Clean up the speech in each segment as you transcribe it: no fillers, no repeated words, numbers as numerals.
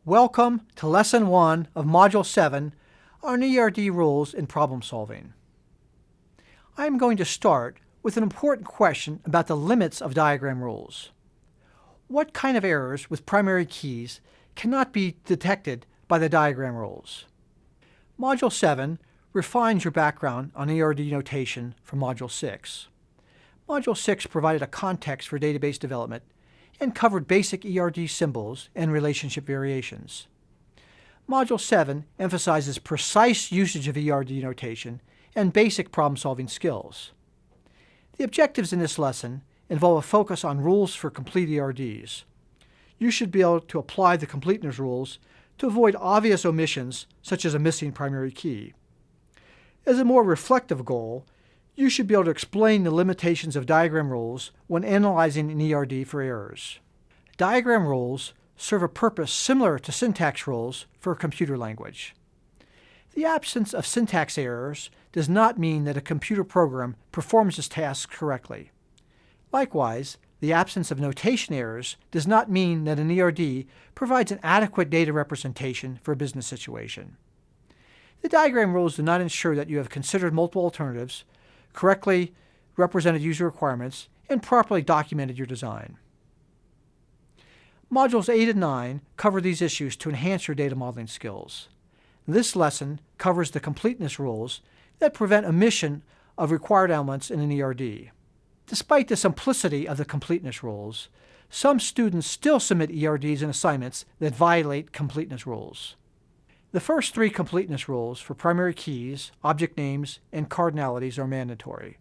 Welcome to Lesson 1 of Module 7 on ERD rules in problem solving. I am going to start with an important question about the limits of diagram rules. What kind of errors with primary keys cannot be detected by the diagram rules? Module 7 refines your background on ERD notation from Module 6. Module 6 provided a context for database development and covered basic ERD symbols and relationship variations. Module 7 emphasizes precise usage of ERD notation and basic problem-solving skills. The objectives in this lesson involve a focus on rules for complete ERDs. You should be able to apply the completeness rules to avoid obvious omissions such as a missing primary key. As a more reflective goal, you should be able to explain the limitations of diagram rules when analyzing an ERD for errors. Diagram rules serve a purpose similar to syntax rules for a computer language. The absence of syntax errors does not mean that a computer program performs its tasks correctly. Likewise, the absence of notation errors does not mean that an ERD provides an adequate data representation for a business situation. The diagram rules do not ensure that you have considered multiple alternatives, correctly represented user requirements, and properly documented your design. Modules 8 and 9 cover these issues to enhance your data modeling skills. This lesson covers the completeness rules that prevent omission of required elements in an ERD. Despite the simplicity of the completeness rules, some students still submit ERDs and assignments that violate completeness rules. The first three completeness rules for primary keys, object names, and cardinalities are mandatory.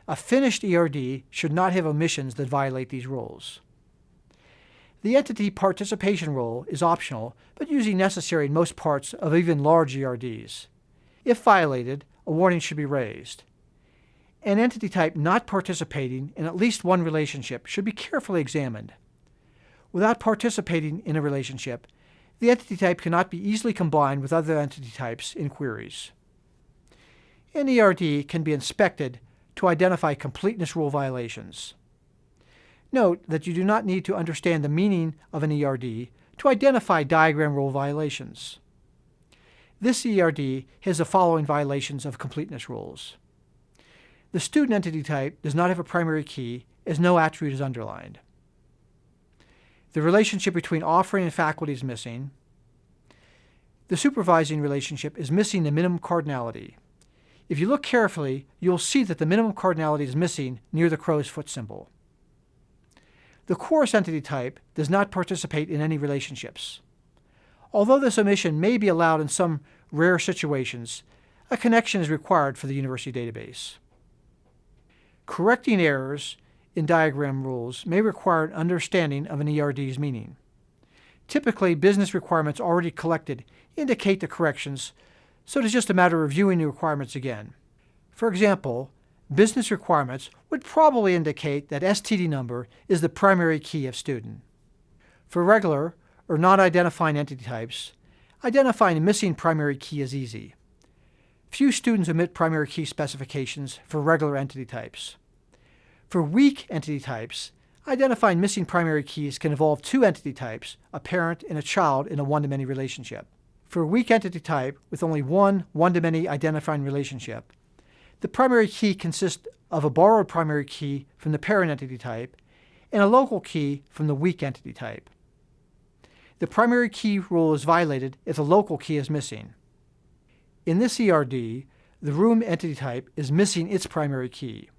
A finished ERD should not have omissions that violate these rules. The entity participation rule is optional, but usually necessary in most parts of even large ERDs. If violated, a warning should be raised. An entity type not participating in at least one relationship should be carefully examined. Without participating in a relationship, the entity type cannot be easily combined with other entity types in queries. An ERD can be inspected to identify completeness rule violations. Note that you do not need to understand the meaning of an ERD to identify diagram rule violations. This ERD has the following violations of completeness rules. The student entity type does not have a primary key as no attribute is underlined. The relationship between offering and faculty is missing. The supervising relationship is missing the minimum cardinality. If you look carefully, you'll see that the minimum cardinality is missing near the crow's foot symbol. The course entity type does not participate in any relationships. Although this omission may be allowed in some rare situations, a connection is required for the university database. Correcting errors in diagram rules may require an understanding of an ERD's meaning. Typically, business requirements already collected indicate the corrections, so it is just a matter of reviewing the requirements again. For example, business requirements would probably indicate that STD number is the primary key of student. For regular or non-identifying entity types, identifying a missing primary key is easy. Few students omit primary key specifications for regular entity types. For weak entity types, identifying missing primary keys can involve two entity types, a parent and a child, in a one-to-many relationship. For a weak entity type with only one one-to-many identifying relationship, the primary key consists of a borrowed primary key from the parent entity type and a local key from the weak entity type. The primary key rule is violated if the local key is missing. In this ERD, the room entity type is missing its primary key.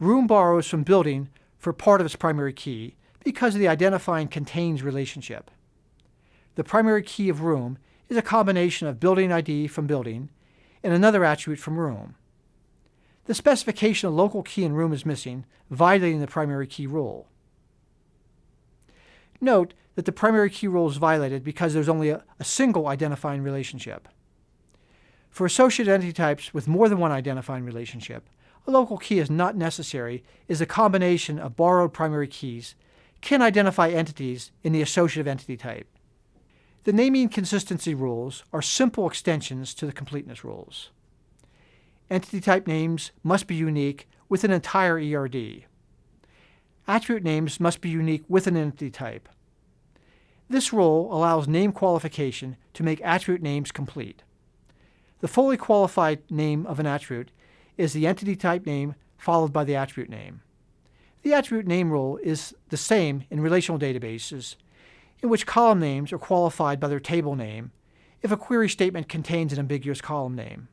Room borrows from building for part of its primary key because of the identifying contains relationship. The primary key of room is a combination of building ID from building and another attribute from room. The specification of local key in room is missing, violating the primary key rule. Note that the primary key rule is violated because there's only a single identifying relationship. For associated entity types with more than one identifying relationship, a local key is not necessary as a combination of borrowed primary keys can identify entities in the associative entity type. The naming consistency rules are simple extensions to the completeness rules. Entity type names must be unique with an entire ERD. Attribute names must be unique with an entity type. This rule allows name qualification to make attribute names complete. The fully qualified name of an attribute is the entity type name followed by the attribute name. The attribute name rule is the same in relational databases, in which column names are qualified by their table name if a query statement contains an ambiguous column name.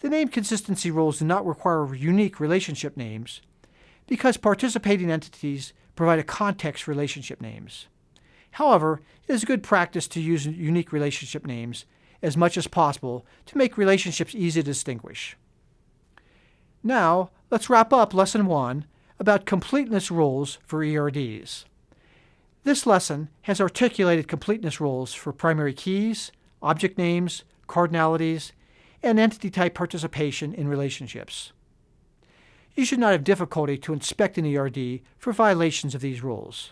The name consistency rules do not require unique relationship names because participating entities provide a context for relationship names. However, it is good practice to use unique relationship names as much as possible to make relationships easy to distinguish. Now, let's wrap up Lesson 1 about completeness rules for ERDs. This lesson has articulated completeness rules for primary keys, object names, cardinalities, and entity type participation in relationships. You should not have difficulty to inspect an ERD for violations of these rules.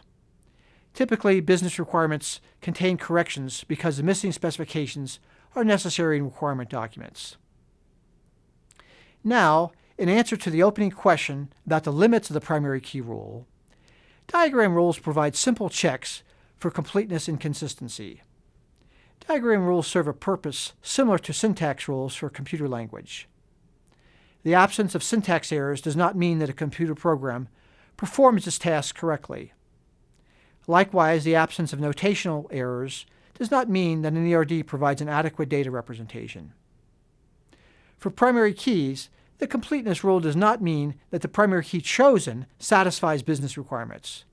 Typically, business requirements contain corrections because the missing specifications are necessary in requirement documents. Now, in answer to the opening question about the limits of the primary key rule, diagram rules provide simple checks for completeness and consistency. Diagram rules serve a purpose similar to syntax rules for a computer language. The absence of syntax errors does not mean that a computer program performs its tasks correctly. Likewise, the absence of notational errors does not mean that an ERD provides an adequate data representation. For primary keys, the completeness rule does not mean that the primary key chosen satisfies business requirements.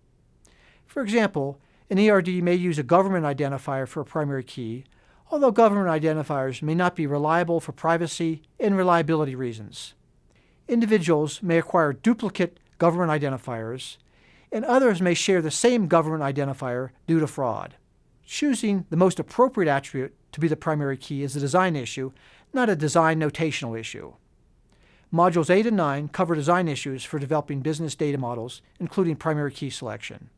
For example, an ERD may use a government identifier for a primary key, although government identifiers may not be reliable for privacy and reliability reasons. Individuals may acquire duplicate government identifiers, and others may share the same government identifier due to fraud. Choosing the most appropriate attribute to be the primary key is a design issue, not a design notational issue. Modules 8 and 9 cover design issues for developing business data models, including primary key selection.